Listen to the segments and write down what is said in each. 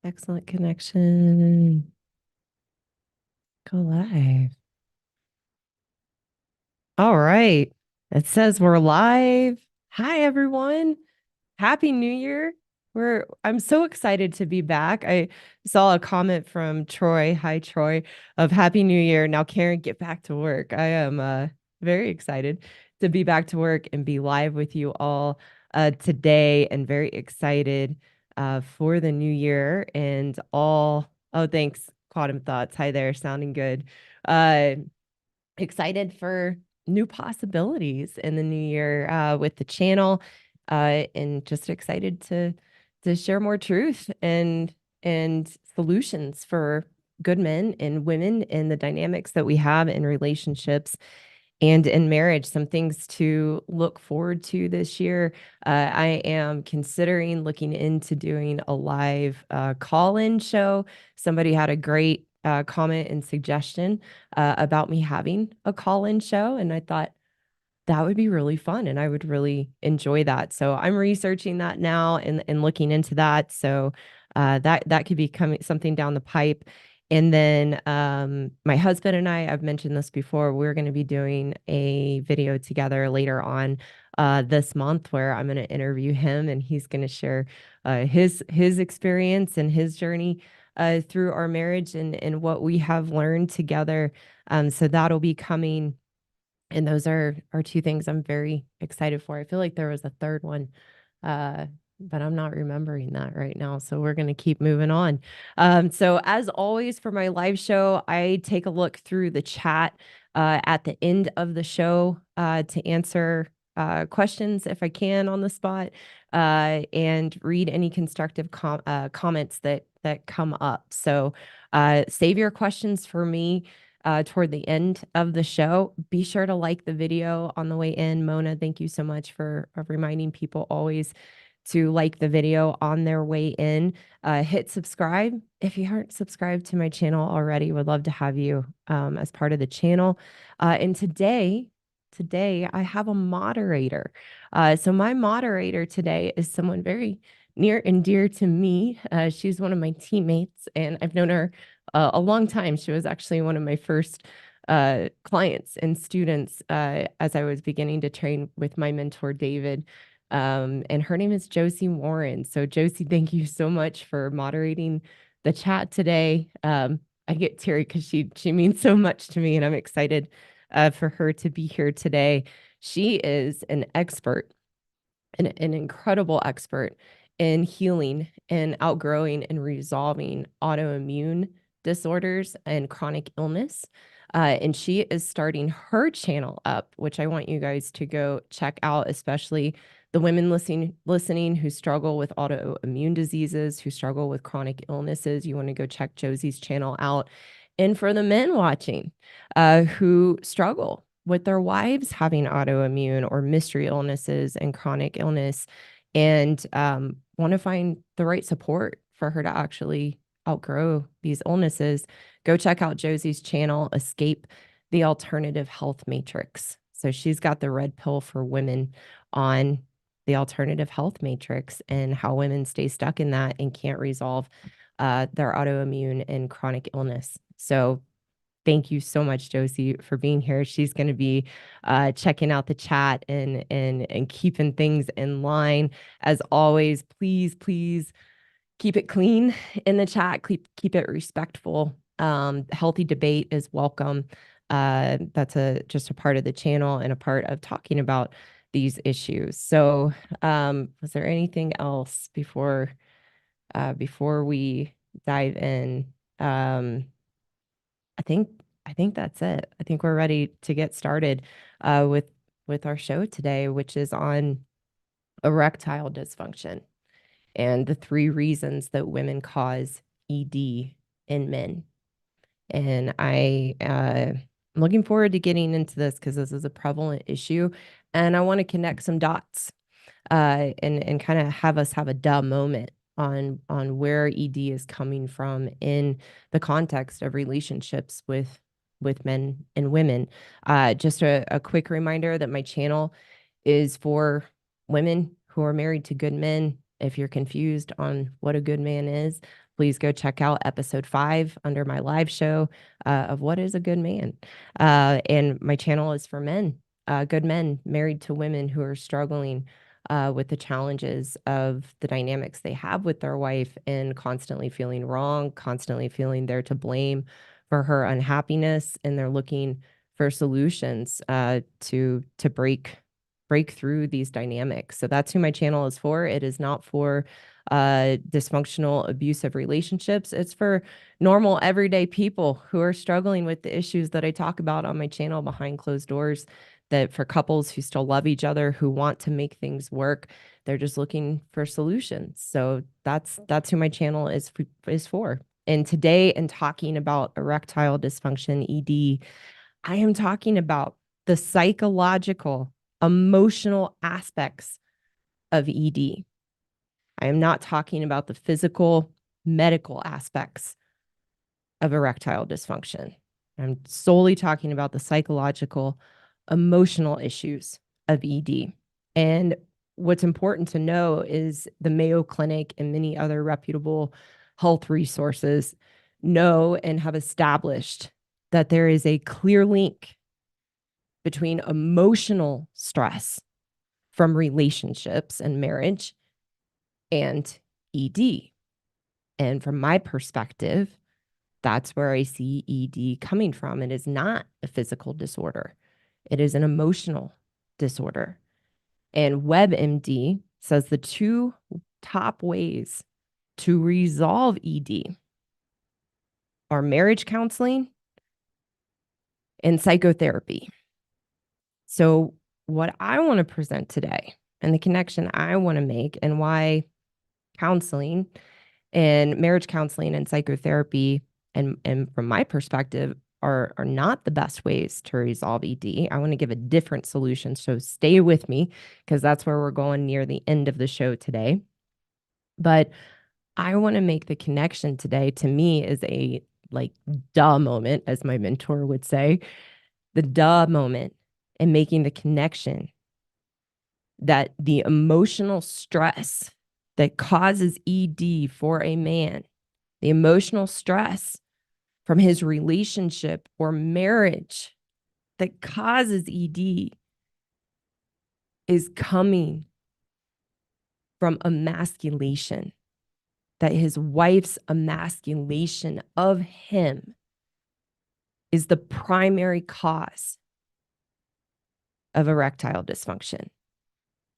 Excellent connection. Go live. All right. It says we're live. Hi, everyone. Happy New Year. I'm so excited to be back. I saw a comment from Troy. Hi, Troy, of Happy New Year. Now, Karen, get back to work. I am very excited to be back to work and be live with you all today, and very excited for the new year and all. Oh, thanks, Quantum Thoughts. Hi there, sounding good. Uh, Excited for new possibilities in the new year with the channel, and just excited to share more truth and solutions for good men and women and the dynamics that we have in relationships and in marriage, some things to look forward to this year. I am considering looking into doing a live call-in show. Somebody had a great comment and suggestion about me having a call-in show, and I thought that would be really fun and I would really enjoy that. So I'm researching that now and looking into that. So that could be coming something down the pipe. And then my husband and I've mentioned this before, we're going to be doing a video together later on this month where I'm going to interview him and he's going to share his experience and his journey through our marriage and what we have learned together. So that'll be coming, and those are two things I'm very excited for. I feel like there was a third one, uh, but I'm not remembering that right now. So we're going to keep moving on. So as always for my live show, I take a look through the chat at the end of the show to answer questions if I can on the spot, and read any constructive comments that come up. So save your questions for me toward the end of the show. Be sure to like the video on the way in. Mona, thank you so much for reminding people always to like the video on their way in. Hit subscribe if you aren't subscribed to my channel already. Would love to have you as part of the channel. And today I have a moderator. So my moderator today is someone very near and dear to me. She's one of my teammates, and I've known her a long time. She was actually one of my first clients and students as I was beginning to train with my mentor, David. And her name is Josie Warren. So, Josie, thank you so much for moderating the chat today. I get teary because she means so much to me, and I'm excited for her to be here today. She is an expert, an incredible expert in healing and outgrowing and resolving autoimmune disorders and chronic illness. And she is starting her channel up, which I want you guys to go check out, especially the women listening who struggle with autoimmune diseases, who struggle with chronic illnesses. You want to go check Josie's channel out. And for the men watching who struggle with their wives having autoimmune or mystery illnesses and chronic illness, and want to find the right support for her to actually outgrow these illnesses, go check out Josie's channel, Escape the Alternative Health Matrix. So she's got the red pill for women on the alternative health matrix and how women stay stuck in that and can't resolve their autoimmune and chronic illness. So thank you so much, Josie, for being here. She's going to be checking out the chat and keeping things in line. As always, please keep it clean in the chat. Keep it respectful. Healthy debate is welcome. That's just a part of the channel and a part of talking about these issues. So, was there anything else before we dive in? I think I think that's it. I think we're ready to get started with our show today, which is on erectile dysfunction and the three reasons that women cause ED in men. And I'm looking forward to getting into this because this is a prevalent issue, and I want to connect some dots and kind of have us have a duh moment on where ED is coming from in the context of relationships with men and women. Just a quick reminder that my channel is for women who are married to good men. If you're confused on what a good man is, please go check out episode 5 under my live show of What is a Good Man. And my channel is for men, good men married to women who are struggling with the challenges of the dynamics they have with their wife and constantly feeling wrong, constantly feeling they're to blame for her unhappiness, and they're looking for solutions to break through these dynamics. So that's who my channel is for. It is not for dysfunctional, abusive relationships. It's for normal, everyday people who are struggling with the issues that I talk about on my channel behind closed doors. That for couples who still love each other, who want to make things work, they're just looking for solutions. So that's who my channel is for. And today, in talking about erectile dysfunction, ED, I am talking about the psychological, emotional aspects of ED. I am not talking about the physical, medical aspects of erectile dysfunction. I'm solely talking about the psychological, emotional issues of ED. And what's important to know is the Mayo Clinic and many other reputable health resources know and have established that there is a clear link between emotional stress from relationships and marriage and ED. And from my perspective, that's where I see ED coming from. It is not a physical disorder. It is an emotional disorder. And WebMD says the 2 top ways to resolve ED are marriage counseling and psychotherapy. So what I want to present today and the connection I want to make and why counseling and marriage counseling and psychotherapy and from my perspective are not the best ways to resolve ED. I want to give a different solution. So stay with me because that's where we're going near the end of the show today. But I want to make the connection today. To me is a like duh moment, as my mentor would say, the duh moment, and making the connection that the emotional stress that causes ED for a man, the emotional stress from his relationship or marriage that causes ED is coming from emasculation, that his wife's emasculation of him is the primary cause of erectile dysfunction.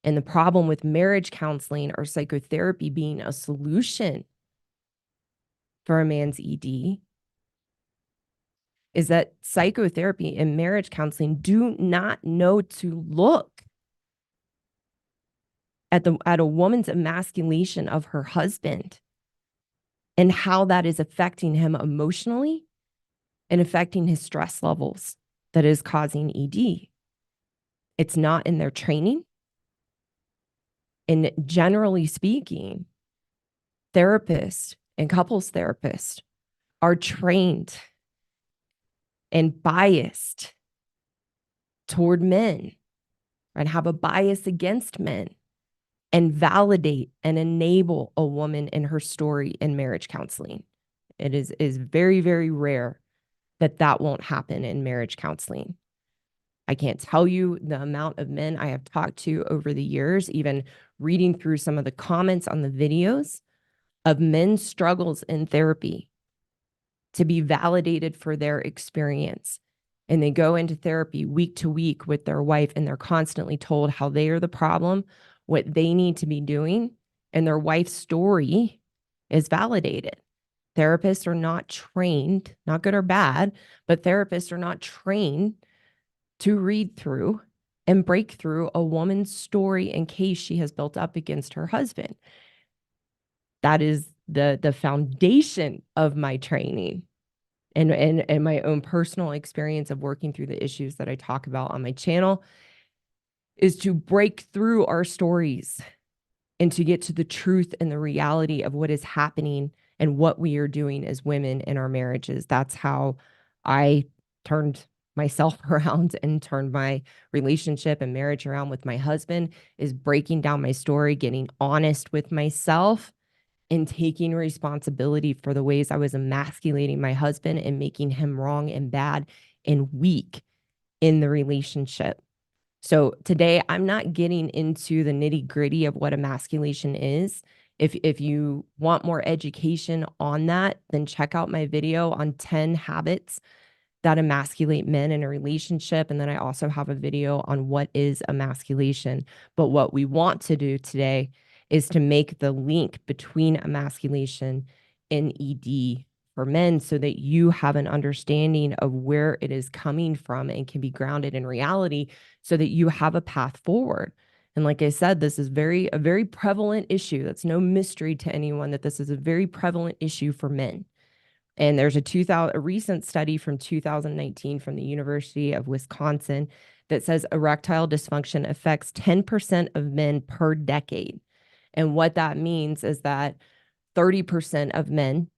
And the problem with marriage counseling or psychotherapy being a solution for a man's ED is that psychotherapy and marriage counseling do not know to look at a woman's emasculation of her husband and how that is affecting him emotionally and affecting his stress levels that is causing ED. It's not in their training. And generally speaking, therapists and couples therapists are trained and biased toward men and have a bias against men and validate and enable a woman in her story in marriage counseling. It is very, very rare that won't happen in marriage counseling. I can't tell you the amount of men I have talked to over the years, even reading through some of the comments on the videos of men's struggles in therapy to be validated for their experience. And they go into therapy week to week with their wife, and they're constantly told how they are the problem, what they need to be doing, and their wife's story is validated. Therapists are not trained, not good or bad, but therapists are not trained to read through and break through a woman's story in case she has built up against her husband. That is the foundation of my training and my own personal experience of working through the issues that I talk about on my channel is to break through our stories and to get to the truth and the reality of what is happening and what we are doing as women in our marriages. That's how I turned myself around and turned my relationship and marriage around with my husband, is breaking down my story, getting honest with myself, and taking responsibility for the ways I was emasculating my husband and making him wrong and bad and weak in the relationship. So today I'm not getting into the nitty-gritty of what emasculation is. If you want more education on that, then check out my video on 10 habits that emasculate men in a relationship. And then I also have a video on what is emasculation. But what we want to do today is to make the link between emasculation and ED for men so that you have an understanding of where it is coming from and can be grounded in reality so that you have a path forward. And like I said, this is a very prevalent issue. That's no mystery to anyone that this is a very prevalent issue for men. And there's a recent study from 2019 from the University of Wisconsin that says erectile dysfunction affects 10% of men per decade. And what that means is that 30% of men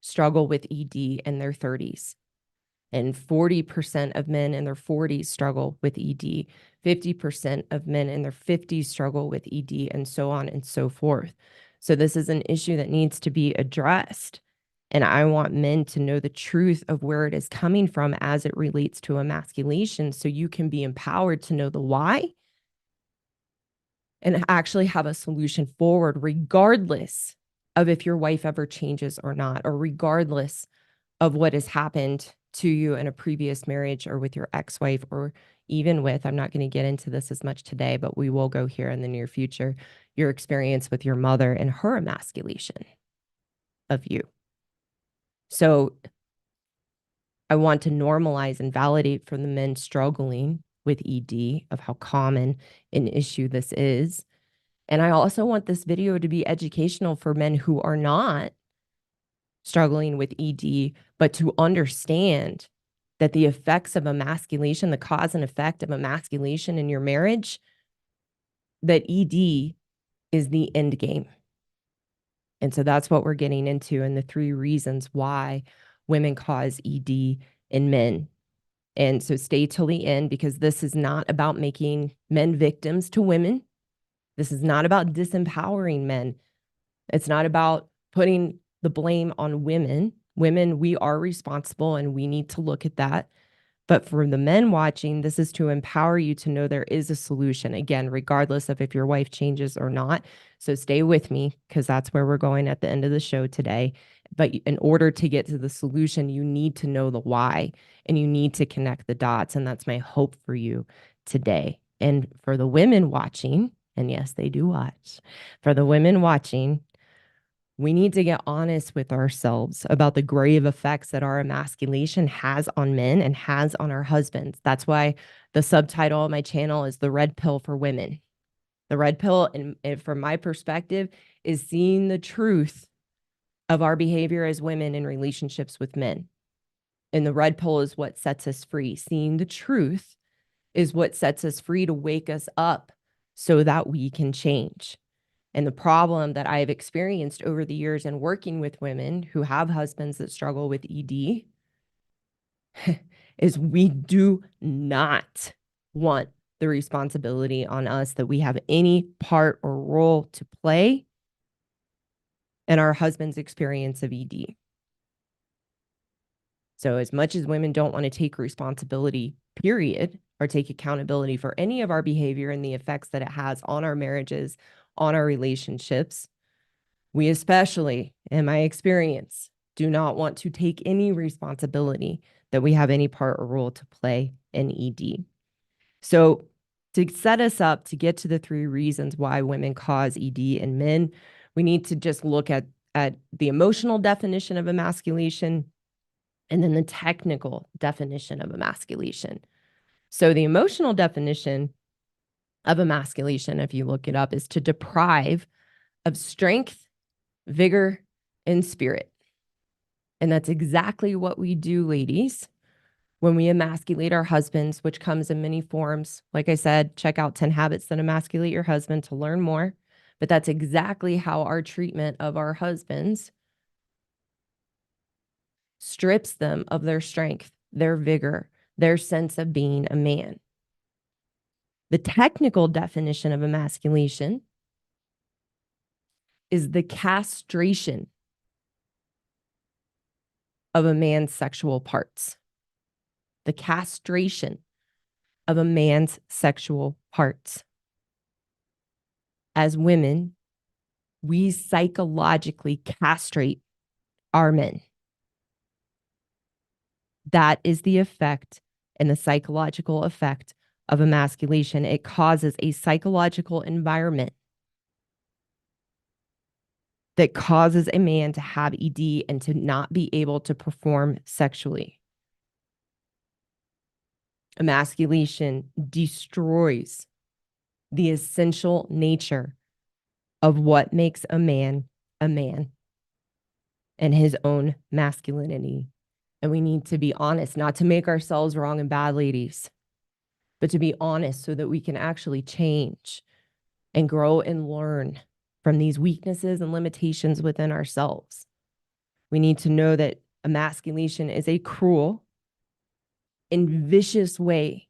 struggle with ED in their 30s. And 40% of men in their 40s struggle with ED. 50% of men in their 50s struggle with ED, and so on and so forth. So this is an issue that needs to be addressed. And I want men to know the truth of where it is coming from as it relates to emasculation so you can be empowered to know the why and actually have a solution forward, regardless of if your wife ever changes or not, or regardless of what has happened to you in a previous marriage or with your ex-wife, or even with, I'm not going to get into this as much today, but we will go here in the near future, your experience with your mother and her emasculation of you. So I want to normalize and validate for the men struggling with ED of how common an issue this is. And I also want this video to be educational for men who are not struggling with ED, but to understand that the effects of emasculation, the cause and effect of emasculation in your marriage, that ED is the end game. And so that's what we're getting into, and the 3 reasons why women cause ED in men. And so stay till the end, because this is not about making men victims to women. This is not about disempowering men. It's not about putting the blame on women. Women, we are responsible and we need to look at that. But for the men watching, this is to empower you to know there is a solution, again, regardless of if your wife changes or not. So stay with me, because that's where we're going at the end of the show today. But in order to get to the solution, you need to know the why and you need to connect the dots. And that's my hope for you today. And for the women watching, and yes, they do watch, for the women watching, we need to get honest with ourselves about the grave effects that our emasculation has on men and has on our husbands. That's why the subtitle of my channel is The Red Pill for Women. The red pill, and from my perspective, is seeing the truth of our behavior as women in relationships with men. And the red pill is what sets us free. Seeing the truth is what sets us free to wake us up so that we can change. And the problem that I have experienced over the years in working with women who have husbands that struggle with ED is we do not want the responsibility on us that we have any part or role to play in our husband's experience of ED. So as much as women don't want to take responsibility, period, or take accountability for any of our behavior and the effects that it has on our marriages, on our relationships, we especially, in my experience, do not want to take any responsibility that we have any part or role to play in ED. So to set us up to get to the 3 reasons why women cause ED in men, we need to just look at the emotional definition of emasculation and then the technical definition of emasculation. So the emotional definition of emasculation, if you look it up, is to deprive of strength, vigor, and spirit. And that's exactly what we do, ladies, when we emasculate our husbands, which comes in many forms. Like I said, check out 10 habits that emasculate your husband to learn more. But that's exactly how our treatment of our husbands strips them of their strength, their vigor, their sense of being a man. The technical definition of emasculation is the castration of a man's sexual parts. The castration of a man's sexual parts. As women, we psychologically castrate our men. That is the effect and the psychological effect of emasculation. It causes a psychological environment that causes a man to have ED and to not be able to perform sexually. Emasculation destroys the essential nature of what makes a man and his own masculinity. And we need to be honest, not to make ourselves wrong and bad, ladies, but to be honest so that we can actually change and grow and learn from these weaknesses and limitations within ourselves. We need to know that emasculation is a cruel and vicious way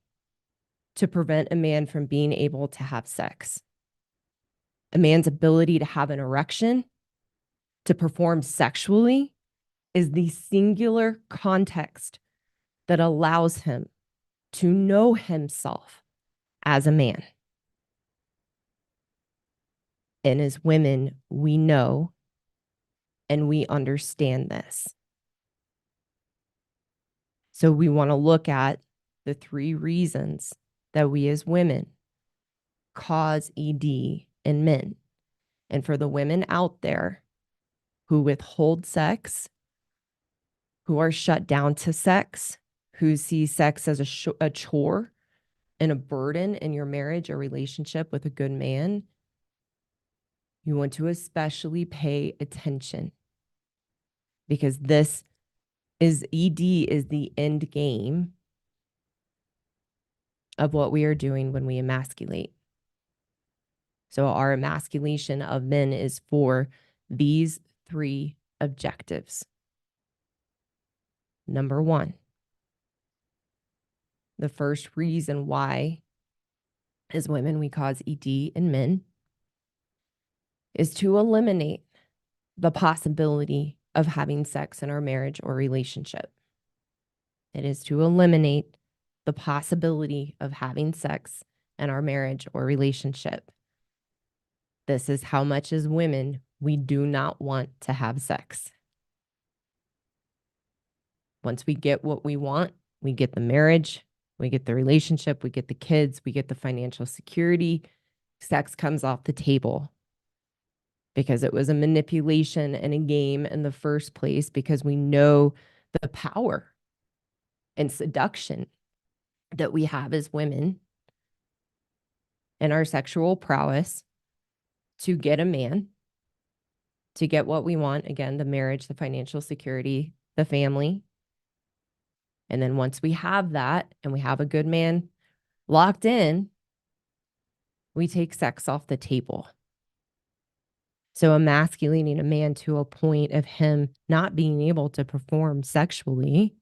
to prevent a man from being able to have sex. A man's ability to have an erection, to perform sexually, is the singular context that allows him to know himself as a man. And as women, we know and we understand this. So we want to look at the 3 reasons that we as women cause ED in men. And for the women out there who withhold sex, who are shut down to sex, who see sex as a chore and a burden in your marriage or relationship with a good man, you want to especially pay attention, because this is ED is the end game of what we are doing when we emasculate. So our emasculation of men is for these 3 objectives. Number 1, the first reason why as women we cause ED in men is to eliminate the possibility of having sex in our marriage or relationship. It is to eliminate the possibility of having sex in our marriage or relationship. This is how much as women we do not want to have sex. Once we get what we want, we get the marriage, we get the relationship, we get the kids, we get the financial security, sex comes off the table. Because it was a manipulation and a game in the first place, because we know the power and seduction that we have as women and our sexual prowess to get a man, to get what we want. Again, the marriage, the financial security, the family. And then once we have that and we have a good man locked in, we take sex off the table. So emasculating a man to a point of him not being able to perform sexually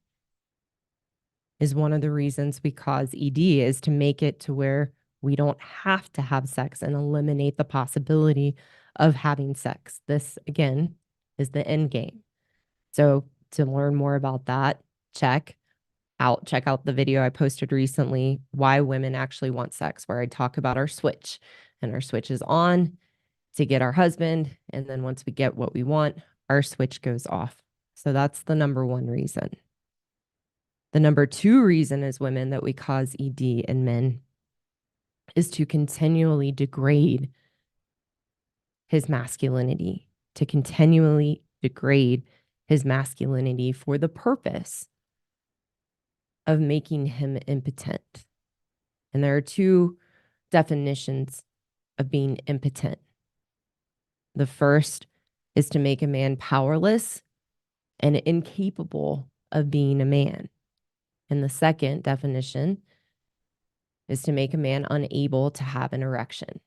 is one of the reasons we cause ED, is to make it to where we don't have to have sex and eliminate the possibility of having sex. This, again, is the end game. So to learn more about that, check out the video I posted recently, Why Women Actually Want Sex, where I talk about our switch. And our switch is on to get our husband. And then once we get what we want, our switch goes off. So that's the number 1 reason. The number 2 reason as women that we cause ED in men is to continually degrade his masculinity, to continually degrade his masculinity for the purpose of making him impotent. And there are 2 definitions of being impotent. The first is to make a man powerless and incapable of being a man. And the second definition is to make a man unable to have an erection.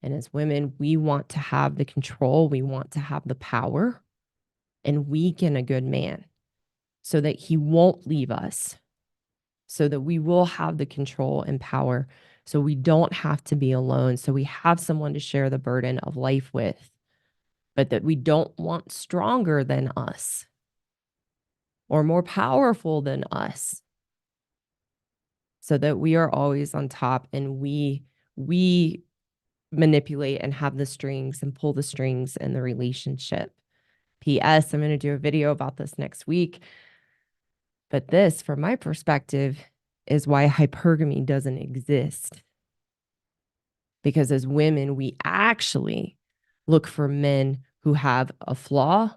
And as women, we want to have the control, we want to have the power and weaken a good man so that he won't leave us, so that we will have the control and power so we don't have to be alone. So we have someone to share the burden of life with, but that we don't want stronger than us or more powerful than us, so that we are always on top and we manipulate and have the strings and pull the strings in the relationship. P.S. I'm going to do a video about this next week. But this, from my perspective, is why hypergamy doesn't exist. Because as women, we actually look for men who have a flaw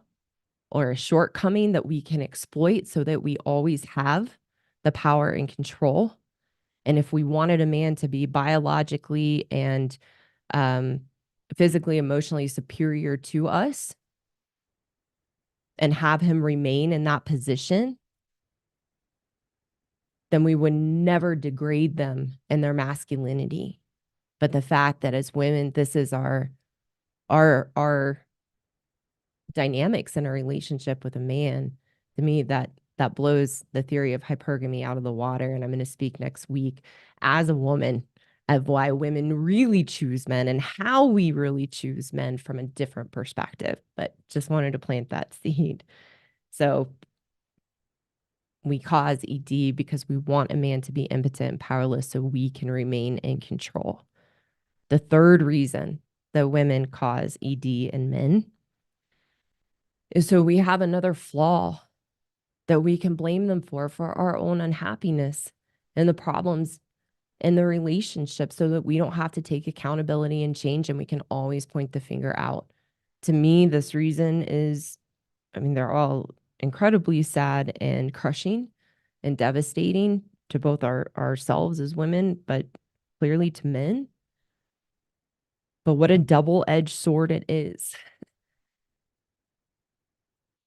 or a shortcoming that we can exploit so that we always have the power and control. And if we wanted a man to be biologically and physically, emotionally superior to us and have him remain in that position, then we would never degrade them in their masculinity. But the fact that as women, this is our dynamics in a relationship with a man, to me, that blows the theory of hypergamy out of the water. And I'm going to speak next week as a woman of why women really choose men and how we really choose men from a different perspective. But just wanted to plant that seed. So we cause ED because we want a man to be impotent and powerless so we can remain in control. The third reason that women cause ED in men is so we have another flaw that we can blame them for our own unhappiness and the problems in the relationship, so that we don't have to take accountability and change, and we can always point the finger out. To me, this reason is, I mean, they're all incredibly sad and crushing and devastating to both ourselves as women, but clearly to men. But what a double-edged sword it is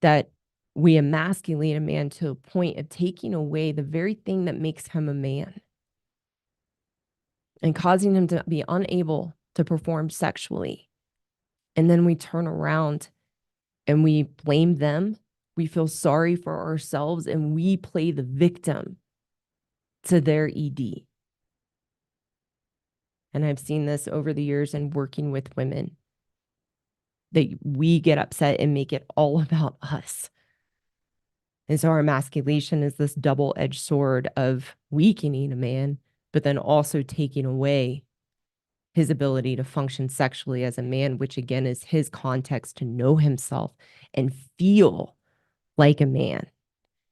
that we emasculate a man to a point of taking away the very thing that makes him a man and causing him to be unable to perform sexually. And then we turn around and we blame them. We feel sorry for ourselves and we play the victim to their ED. And I've seen this over the years in working with women, that we get upset and make it all about us. And so our emasculation is this double-edged sword of weakening a man, but then also taking away his ability to function sexually as a man, which again is his context to know himself and feel like a man.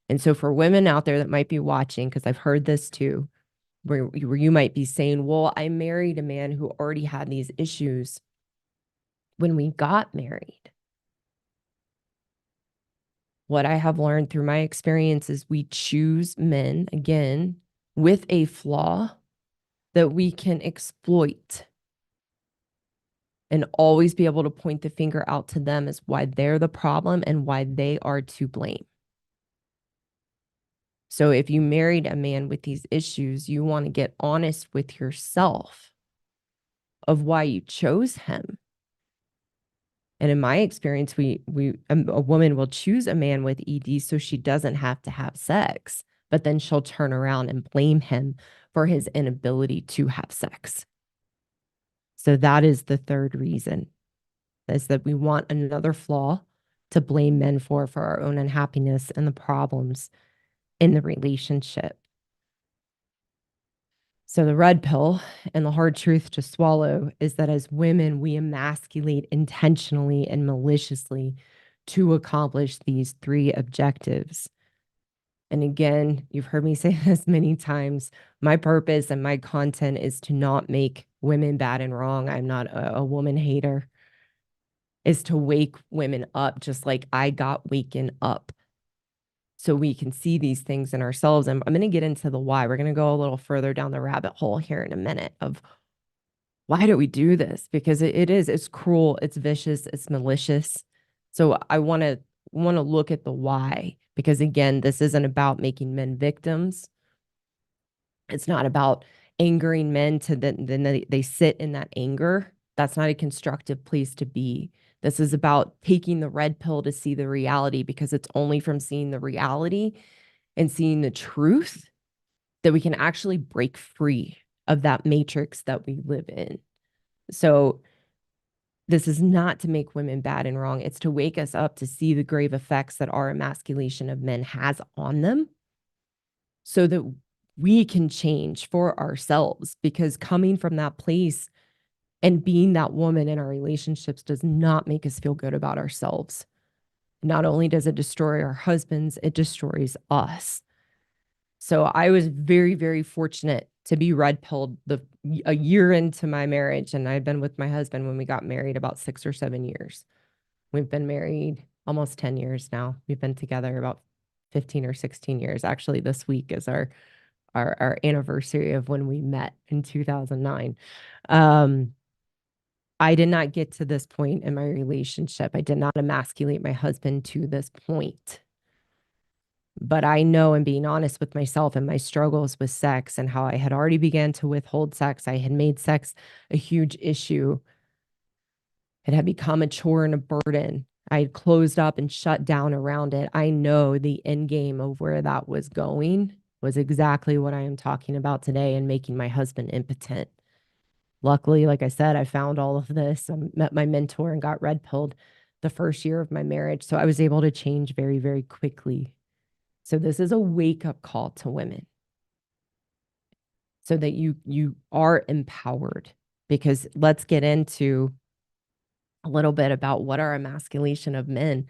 And so for women out there that might be watching, because I've heard this too, where you might be saying, well, I married a man who already had these issues when we got married. What I have learned through my experience is we choose men, again, with a flaw that we can exploit and always be able to point the finger out to them as why they're the problem and why they are to blame. So if you married a man with these issues, you want to get honest with yourself of why you chose him. And in my experience, a woman will choose a man with ED so she doesn't have to have sex, but then she'll turn around and blame him for his inability to have sex. So that is the third reason, is that we want another flaw to blame men for our own unhappiness and the problems in the relationship. So the red pill and the hard truth to swallow is that as women, we emasculate intentionally and maliciously to accomplish these three objectives. And again, you've heard me say this many times. My purpose and my content is to not make women bad and wrong. I'm not a woman hater. Is to wake women up just like I got waken up, so we can see these things in ourselves. And I'm going to get into the why. We're going to go a little further down the rabbit hole here in a minute of why do we do this? Because it's cruel, it's vicious, it's malicious. So I want to look at the why, because again, this isn't about making men victims. It's not about angering men to then they sit in that anger. That's not a constructive place to be. This is about taking the red pill to see the reality, because it's only from seeing the reality and seeing the truth that we can actually break free of that matrix that we live in. So this is not to make women bad and wrong. It's to wake us up to see the grave effects that our emasculation of men has on them so that we can change for ourselves. Because coming from that place and being that woman in our relationships does not make us feel good about ourselves. Not only does it destroy our husbands, it destroys us. So I was very, very fortunate to be red pilled a year into my marriage. And I'd been with my husband when we got married about 6 or 7 years. We've been married almost 10 years now. We've been together about 15 or 16 years. Actually, this week is our anniversary of when we met in 2009. I did not get to this point in my relationship. I did not emasculate my husband to this point. But I know, and being honest with myself and my struggles with sex and how I had already began to withhold sex, I had made sex a huge issue. It had become a chore and a burden. I had closed up and shut down around it. I know the end game of where that was going was exactly what I am talking about today and making my husband impotent. Luckily, like I said, I found all of this. I met my mentor and got red pilled the first year of my marriage. So I was able to change very, very quickly. So this is a wake-up call to women so that you are empowered, because let's get into a little bit about what our emasculation of men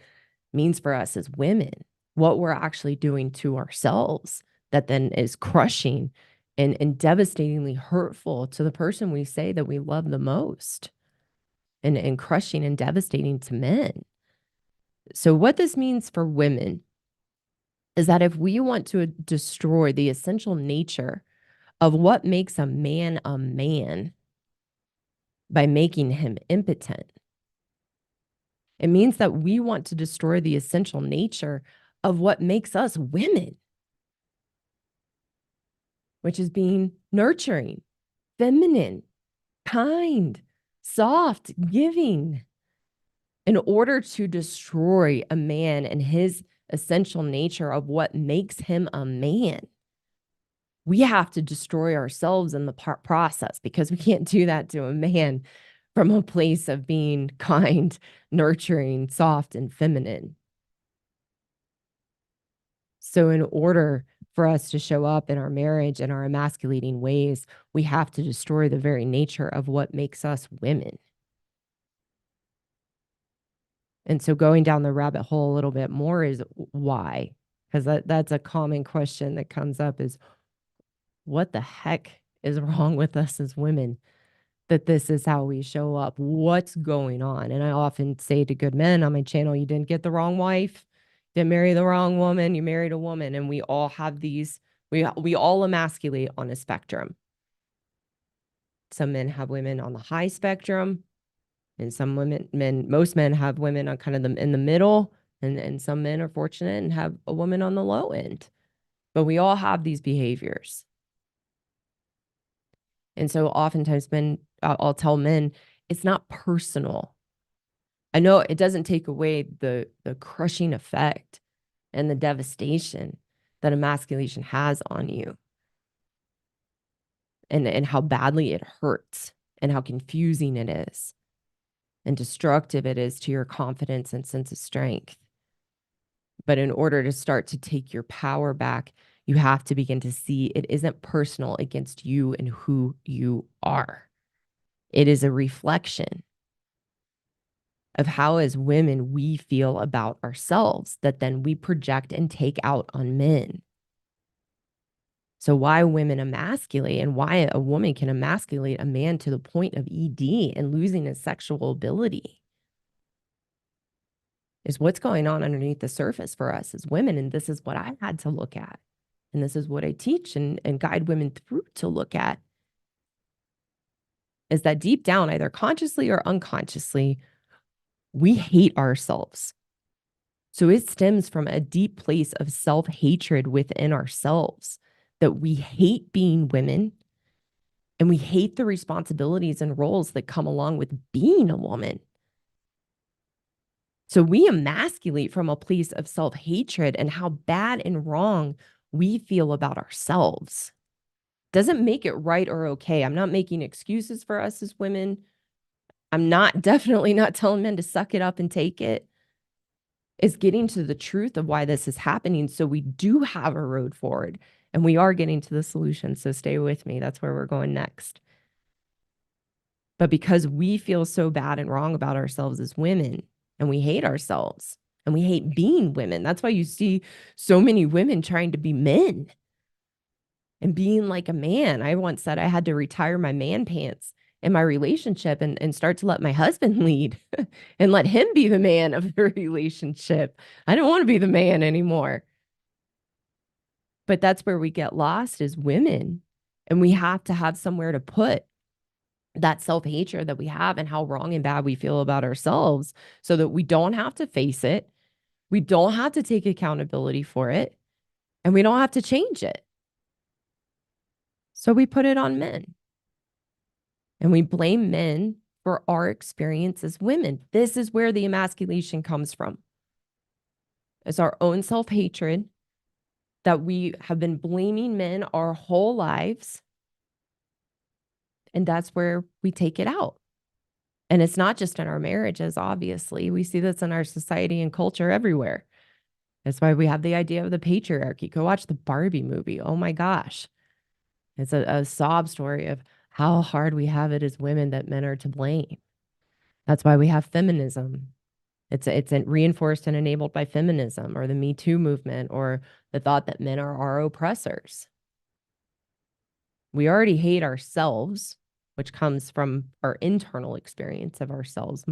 means for us as women, what we're actually doing to ourselves that then is crushing and devastatingly hurtful to the person we say that we love the most, and crushing and devastating to men. So what this means for women is that if we want to destroy the essential nature of what makes a man by making him impotent, it means that we want to destroy the essential nature of what makes us women, which is being nurturing, feminine, kind, soft, giving. In order to destroy a man and his essential nature of what makes him a man, we have to destroy ourselves in the process, because we can't do that to a man from a place of being kind, nurturing, soft, and feminine. So in order for us to show up in our marriage in our emasculating ways, we have to destroy the very nature of what makes us women. And so going down the rabbit hole a little bit more is why, because that's a common question that comes up is, what the heck is wrong with us as women that this is how we show up? What's going on? And I often say to good men on my channel, you didn't get the wrong wife, didn't marry the wrong woman, you married a woman. And we all have these, we all emasculate on a spectrum. Some men have women on the high spectrum, and some most men have women on kind of in the middle, and some men are fortunate and have a woman on the low end. But we all have these behaviors. And so oftentimes I'll tell men, it's not personal. I know it doesn't take away the crushing effect and the devastation that emasculation has on you, and how badly it hurts and how confusing it is and destructive it is to your confidence and sense of strength. But in order to start to take your power back, you have to begin to see it isn't personal against you and who you are. It is a reflection of how, as women, we feel about ourselves that then we project and take out on men. So why women emasculate, and why a woman can emasculate a man to the point of ED and losing his sexual ability, is what's going on underneath the surface for us as women. And this is what I had to look at. And this is what I teach and guide women through to look at, is that deep down, either consciously or unconsciously, we hate ourselves. So it stems from a deep place of self-hatred within ourselves, that we hate being women and we hate the responsibilities and roles that come along with being a woman. So we emasculate from a place of self-hatred and how bad and wrong we feel about ourselves. Doesn't make it right or okay. I'm not making excuses for us as women. I'm definitely not telling men to suck it up and take it. It's getting to the truth of why this is happening. So we do have a road forward and we are getting to the solution. So stay with me. That's where we're going next. But because we feel so bad and wrong about ourselves as women, and we hate ourselves and we hate being women, that's why you see so many women trying to be men and being like a man. I once said I had to retire my man pants in my relationship and start to let my husband lead and let him be the man of the relationship. I don't want to be the man anymore. But that's where we get lost as women. And we have to have somewhere to put that self-hatred that we have and how wrong and bad we feel about ourselves so that we don't have to face it. We don't have to take accountability for it. And we don't have to change it. So we put it on men. And we blame men for our experience as women. This is where the emasculation comes from. It's our own self-hatred that we have been blaming men our whole lives. And that's where we take it out. And it's not just in our marriages, obviously. We see this in our society and culture everywhere. That's why we have the idea of the patriarchy. Go watch the Barbie movie. Oh my gosh. It's a sob story of how hard we have it as women that men are to blame. That's why we have feminism. It's reinforced and enabled by feminism or the Me Too movement or the thought that men are our oppressors. We already hate ourselves, which comes from our internal experience of ourselves.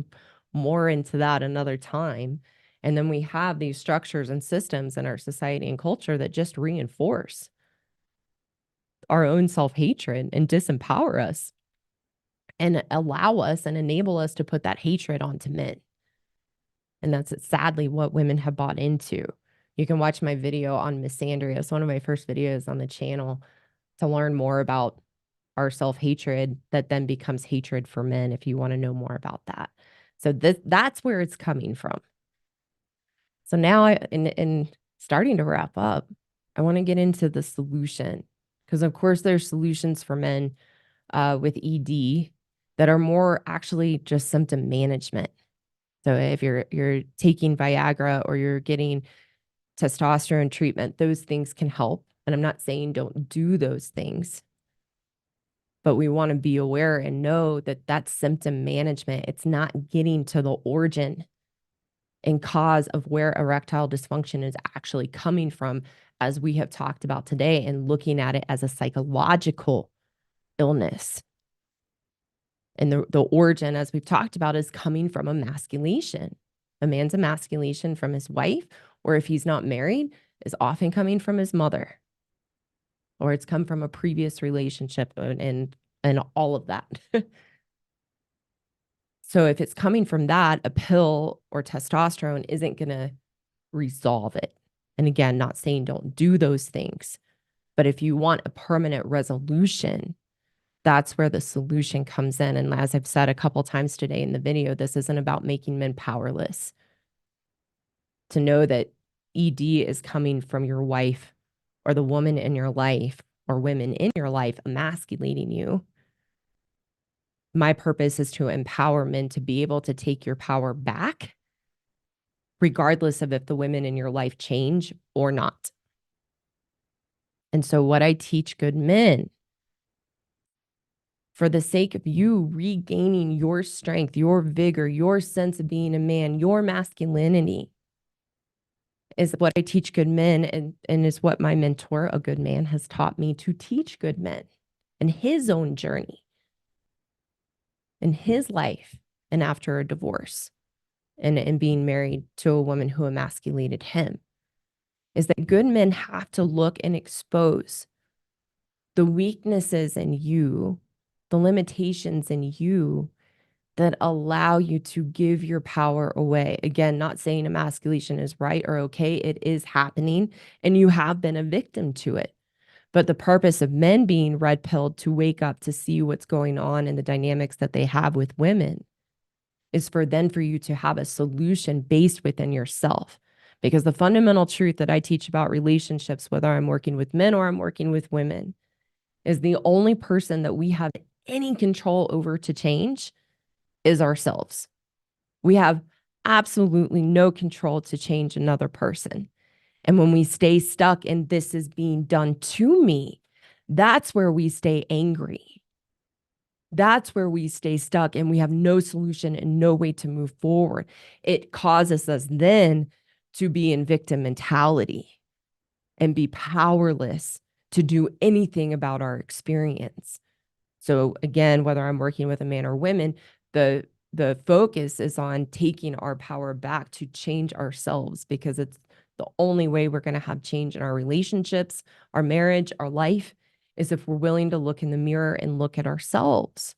More into that another time. And then we have these structures and systems in our society and culture that just reinforce our own self-hatred and disempower us and allow us and enable us to put that hatred onto men. And that's sadly what women have bought into. You can watch my video on misandry. It's one of my first videos on the channel to learn more about our self-hatred that then becomes hatred for men if you want to know more about that. So that's where it's coming from. So now in starting to wrap up, I want to get into the solution because of course there's solutions for men with ED that are more actually just symptom management. So if you're taking Viagra or you're getting testosterone treatment, those things can help. And I'm not saying don't do those things, but we want to be aware and know that that's symptom management. It's not getting to the origin and cause of where erectile dysfunction is actually coming from, as we have talked about today, and looking at it as a psychological illness. And the origin, as we've talked about, is coming from emasculation. A man's emasculation from his wife, or if he's not married, is often coming from his mother, or it's come from a previous relationship and all of that. So if it's coming from that, a pill or testosterone isn't going to resolve it. And again, not saying don't do those things, but if you want a permanent resolution, that's where the solution comes in. And as I've said a couple times today in the video, this isn't about making men powerless. To know that ED is coming from your wife or the woman in your life or women in your life emasculating you. My purpose is to empower men to be able to take your power back, regardless of if the women in your life change or not. And so what I teach good men, for the sake of you regaining your strength, your vigor, your sense of being a man, your masculinity, is what I teach good men and is what my mentor, a good man, has taught me to teach good men in his own journey, in his life, and after a divorce and being married to a woman who emasculated him, is that good men have to look and expose the weaknesses in you, the limitations in you that allow you to give your power away. Again, not saying emasculation is right or okay. It is happening and you have been a victim to it. But the purpose of men being red pilled to wake up to see what's going on and the dynamics that they have with women is for you to have a solution based within yourself. Because the fundamental truth that I teach about relationships, whether I'm working with men or I'm working with women, is the only person that we have any control over to change is ourselves. We have absolutely no control to change another person. And when we stay stuck and this is being done to me, that's where we stay angry. That's where we stay stuck and we have no solution and no way to move forward. It causes us then to be in victim mentality and be powerless to do anything about our experience. So again, whether I'm working with a man or women, the focus is on taking our power back to change ourselves, because it's the only way we're going to have change in our relationships, our marriage, our life, is if we're willing to look in the mirror and look at ourselves.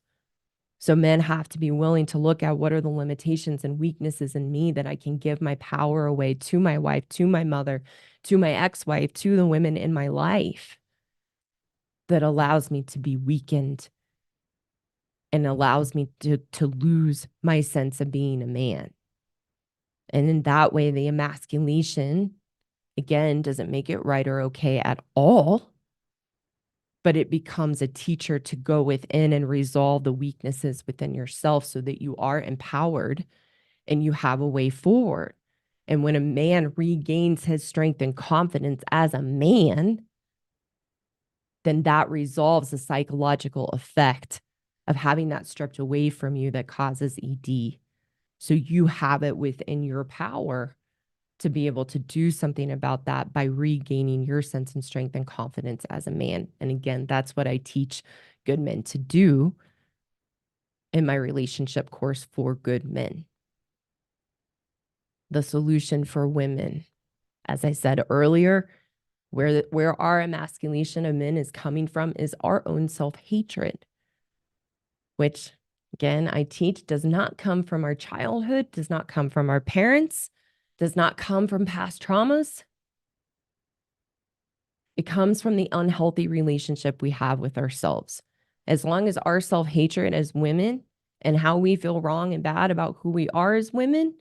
So men have to be willing to look at what are the limitations and weaknesses in me that I can give my power away to my wife, to my mother, to my ex-wife, to the women in my life, that allows me to be weakened and allows me to lose my sense of being a man. And in that way, the emasculation, again, doesn't make it right or okay at all, but it becomes a teacher to go within and resolve the weaknesses within yourself so that you are empowered and you have a way forward. And when a man regains his strength and confidence as a man, then that resolves the psychological effect of having that stripped away from you that causes ED. So you have it within your power to be able to do something about that by regaining your sense and strength and confidence as a man. And again, that's what I teach good men to do in my relationship course for good men. The solution for women, as I said earlier, where our emasculation of men is coming from is our own self-hatred, which, again, I teach does not come from our childhood, does not come from our parents, does not come from past traumas. It comes from the unhealthy relationship we have with ourselves. As long as our self-hatred as women and how we feel wrong and bad about who we are as women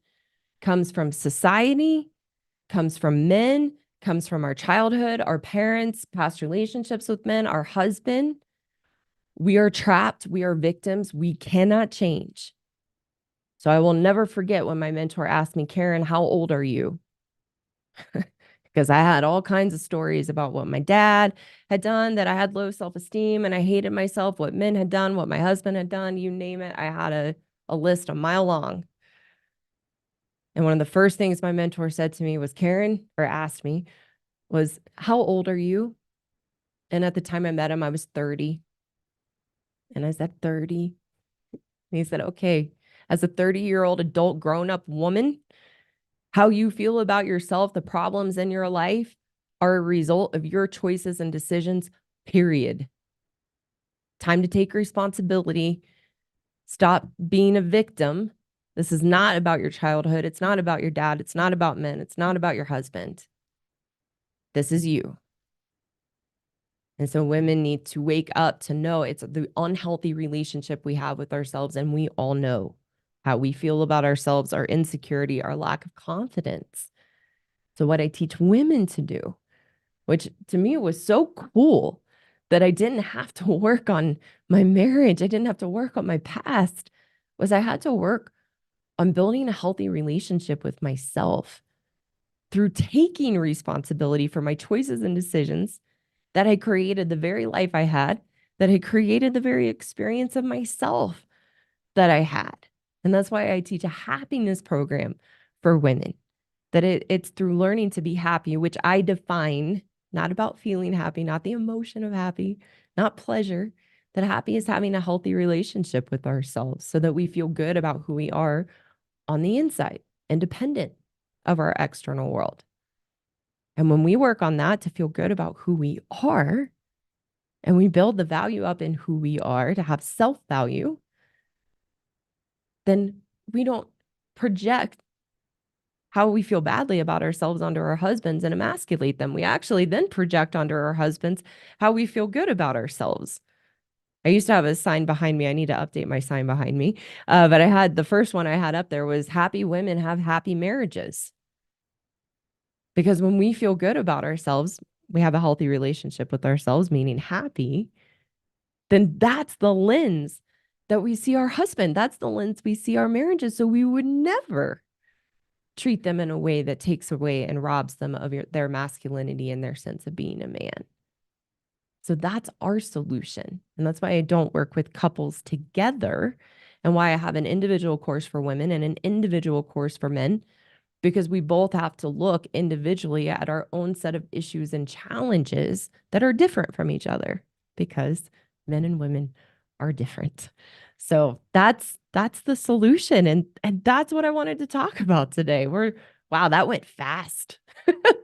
comes from society, comes from men, comes from our childhood, our parents, past relationships with men, our husband, we are trapped. We are victims. We cannot change. So I will never forget when my mentor asked me, Karen, how old are you? Because I had all kinds of stories about what my dad had done, that I had low self-esteem and I hated myself, what men had done, what my husband had done, you name it. I had a list a mile long. And one of the first things my mentor said to me was, Karen, or asked me, was, how old are you? And at the time I met him, I was 30. And I said, 30. And he said, okay, as a 30-year-old adult grown-up woman, how you feel about yourself, the problems in your life are a result of your choices and decisions, period. Time to take responsibility. Stop being a victim. This is not about your childhood. It's not about your dad. It's not about men. It's not about your husband. This is you. And so women need to wake up to know it's the unhealthy relationship we have with ourselves. And we all know how we feel about ourselves, our insecurity, our lack of confidence. So what I teach women to do, which to me was so cool, that I didn't have to work on my marriage, I didn't have to work on my past, was I had to work on building a healthy relationship with myself through taking responsibility for my choices and decisions that had created the very life I had, that had created the very experience of myself that I had. And that's why I teach a happiness program for women, that it's through learning to be happy, which I define, not about feeling happy, not the emotion of happy, not pleasure, that happy is having a healthy relationship with ourselves so that we feel good about who we are on the inside, independent of our external world. And when we work on that to feel good about who we are, and we build the value up in who we are to have self-value, then we don't project how we feel badly about ourselves onto our husbands and emasculate them. We actually then project onto our husbands how we feel good about ourselves. I used to have a sign behind me. I need to update my sign behind me. But I had the first one I had up there was happy women have happy marriages. Because when we feel good about ourselves, we have a healthy relationship with ourselves, meaning happy, then that's the lens that we see our husband. That's the lens we see our marriages. So we would never treat them in a way that takes away and robs them of their masculinity and their sense of being a man. So that's our solution. And that's why I don't work with couples together and why I have an individual course for women and an individual course for men, because we both have to look individually at our own set of issues and challenges that are different from each other, because men and women are different. So that's the solution. And that's what I wanted to talk about today. Wow, that went fast.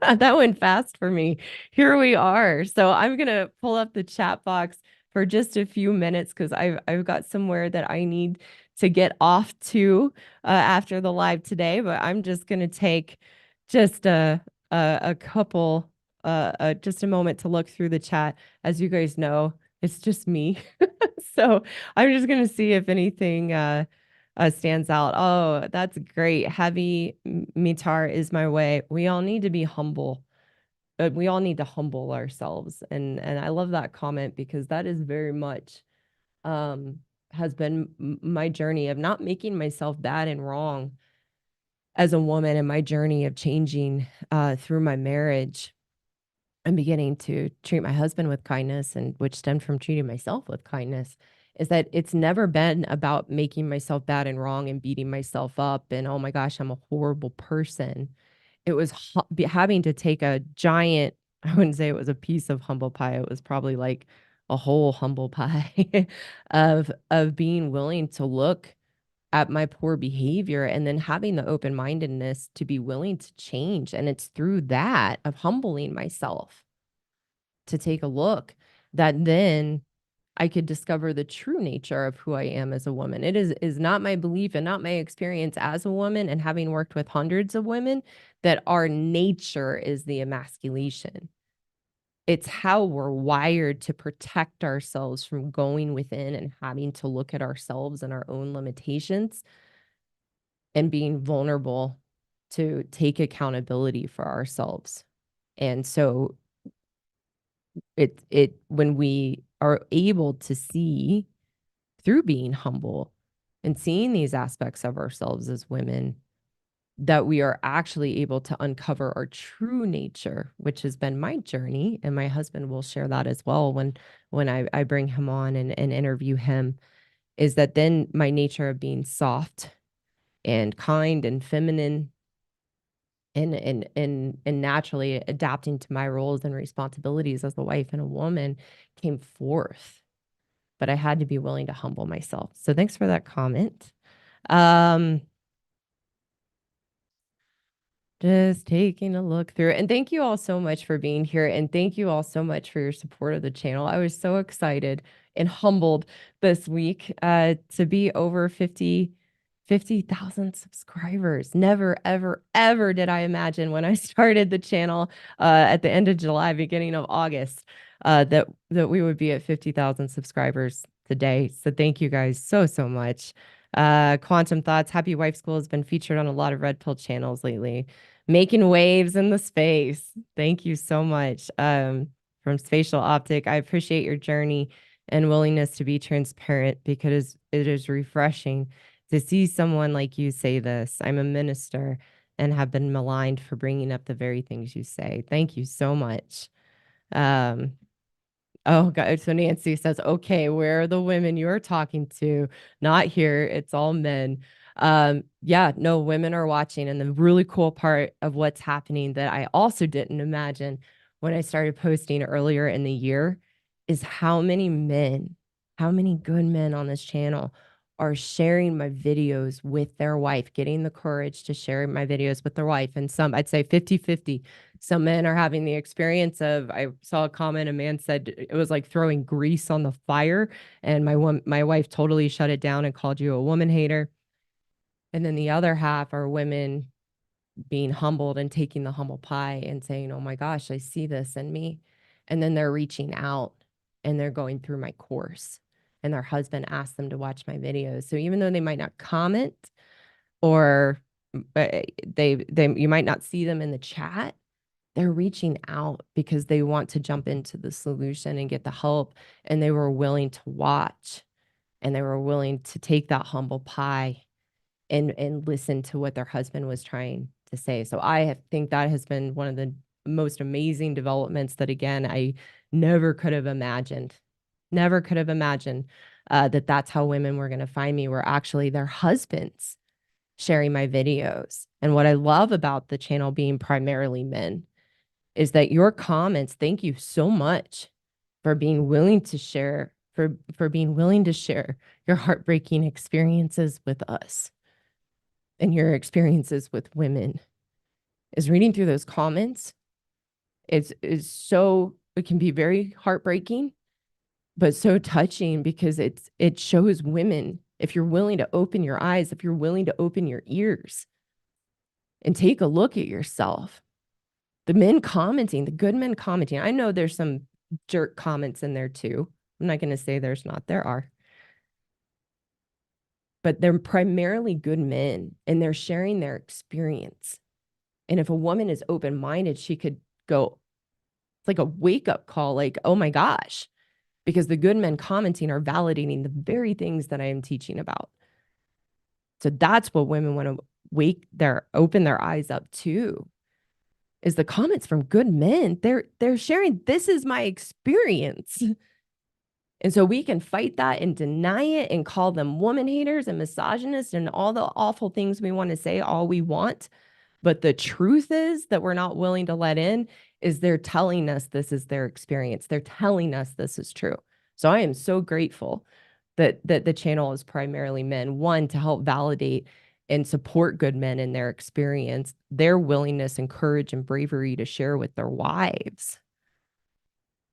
That went fast for me. Here we are. So I'm gonna pull up the chat box for just a few minutes because I've got somewhere that I need to get off to after the live today. But I'm just gonna take just a couple just a moment to look through the chat. As you guys know, it's just me. So I'm just gonna see if anything stands out. Oh, that's great. Heavy Mitar is my way. We all need to be humble. We all need to humble ourselves. And I love that comment because that is very much um has been my journey of not making myself bad and wrong as a woman, and my journey of changing through my marriage and beginning to treat my husband with kindness, and which stemmed from treating myself with kindness, is that it's never been about making myself bad and wrong and beating myself up and, oh my gosh, I'm a horrible person. It was having to take a giant, I wouldn't say it was a piece of humble pie. It was probably like a whole humble pie of being willing to look at my poor behavior and then having the open-mindedness to be willing to change. And it's through that of humbling myself to take a look that then I could discover the true nature of who I am as a woman. It is not my belief and not my experience as a woman, and having worked with hundreds of women, that our nature is the emasculation. It's how we're wired to protect ourselves from going within and having to look at ourselves and our own limitations and being vulnerable to take accountability for ourselves. And so it when we are able to see through being humble and seeing these aspects of ourselves as women, that we are actually able to uncover our true nature, which has been my journey. And my husband will share that as well when I bring him on and interview him, is that then my nature of being soft and kind and feminine and naturally adapting to my roles and responsibilities as a wife and a woman came forth. But I had to be willing to humble myself. So thanks for that comment. Um, Just taking a look through it. And thank you all so much for being here. And thank you all so much for your support of the channel. I was so excited and humbled this week to be over 50,000 subscribers. Never, ever, ever did I imagine when I started the channel at the end of July, beginning of August, that we would be at 50,000 subscribers today. So thank you guys so, so much. Quantum Thoughts, Happy Wife School has been featured on a lot of Red Pill channels lately. Making waves in the space. Thank you so much. From Spatial Optic, I appreciate your journey and willingness to be transparent, because it is refreshing to see someone like you say this. I'm a minister and have been maligned for bringing up the very things you say. Thank you so much. Oh, God. So Nancy says, okay, where are the women you're talking to? Not here. It's all men. Yeah, no, women are watching. And the really cool part of what's happening that I also didn't imagine when I started posting earlier in the year is how many men, how many good men on this channel are sharing my videos with their wife, getting the courage to share my videos with their wife. And some, I'd say 50-50. Some men are having the experience of, I saw a comment, a man said it was like throwing grease on the fire, and my wife totally shut it down and called you a woman hater. And then the other half are women being humbled and taking the humble pie and saying, oh my gosh, I see this in me. And then they're reaching out and they're going through my course, and their husband asked them to watch my videos. So even though they might not comment, or you might not see them in the chat, they're reaching out because they want to jump into the solution and get the help. And they were willing to watch, and they were willing to take that humble pie and listen to what their husband was trying to say. So think that has been one of the most amazing developments that, again, I never could have imagined. Never could have imagined that that's how women were going to find me, were actually their husbands sharing my videos. And what I love about the channel being primarily men is that your comments, thank you so much for being willing to share, for being willing to share your heartbreaking experiences with us and your experiences with women. Is reading through those comments is so, it can be very heartbreaking, but so touching, because it shows women, if you're willing to open your eyes, if you're willing to open your ears and take a look at yourself. The men commenting, the good men commenting. I know there's some jerk comments in there too. I'm not going to say there's not, there are. But they're primarily good men, and they're sharing their experience. And if a woman is open-minded, she could go, it's like a wake-up call, like, oh my gosh, because the good men commenting are validating the very things that I am teaching about. So that's what women want to open their eyes up to, is the comments from good men. They're sharing, this is my experience. And so we can fight that and deny it and call them woman haters and misogynists and all the awful things we want to say all we want. But the truth is that we're not willing to let in is they're telling us this is their experience. They're telling us this is true. So I am so grateful that the channel is primarily men, one, to help validate and support good men in their experience, their willingness and courage and bravery to share with their wives.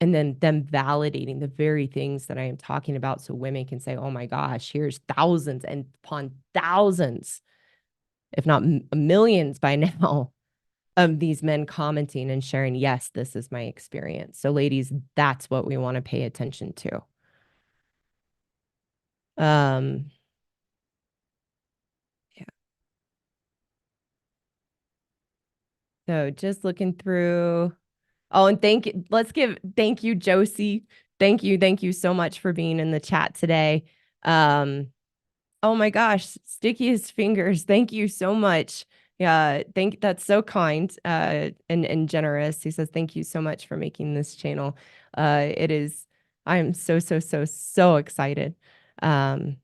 And then them validating the very things that I am talking about, so women can say, oh my gosh, here's thousands and upon thousands, if not millions by now, of these men commenting and sharing, yes, this is my experience. So ladies, that's what we want to pay attention to. Yeah. So just looking through. Oh, and thank you, Josie. Thank you so much for being in the chat today. Oh my gosh, stickiest fingers. Thank you so much. Yeah, that's so kind and generous. He says, thank you so much for making this channel. I'm so excited to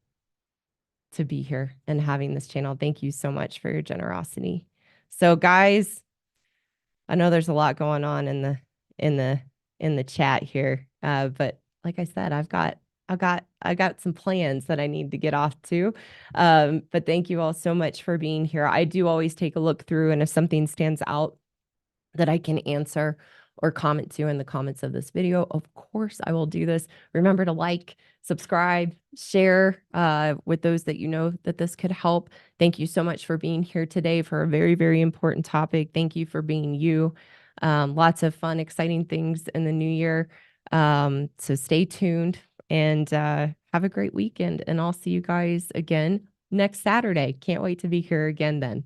be here and having this channel. Thank you so much for your generosity. So guys, I know there's a lot going on in the chat here. But like I said, I got some plans that I need to get off to. But thank you all so much for being here. I do always take a look through, and if something stands out that I can answer or comment to in the comments of this video, of course I will do this. Remember to like, subscribe, share with those that you know that this could help. Thank you so much for being here today for a very, very important topic. Thank you for being you. Lots of fun, exciting things in the new year. So stay tuned and have a great weekend. And I'll see you guys again next Saturday. Can't wait to be here again then.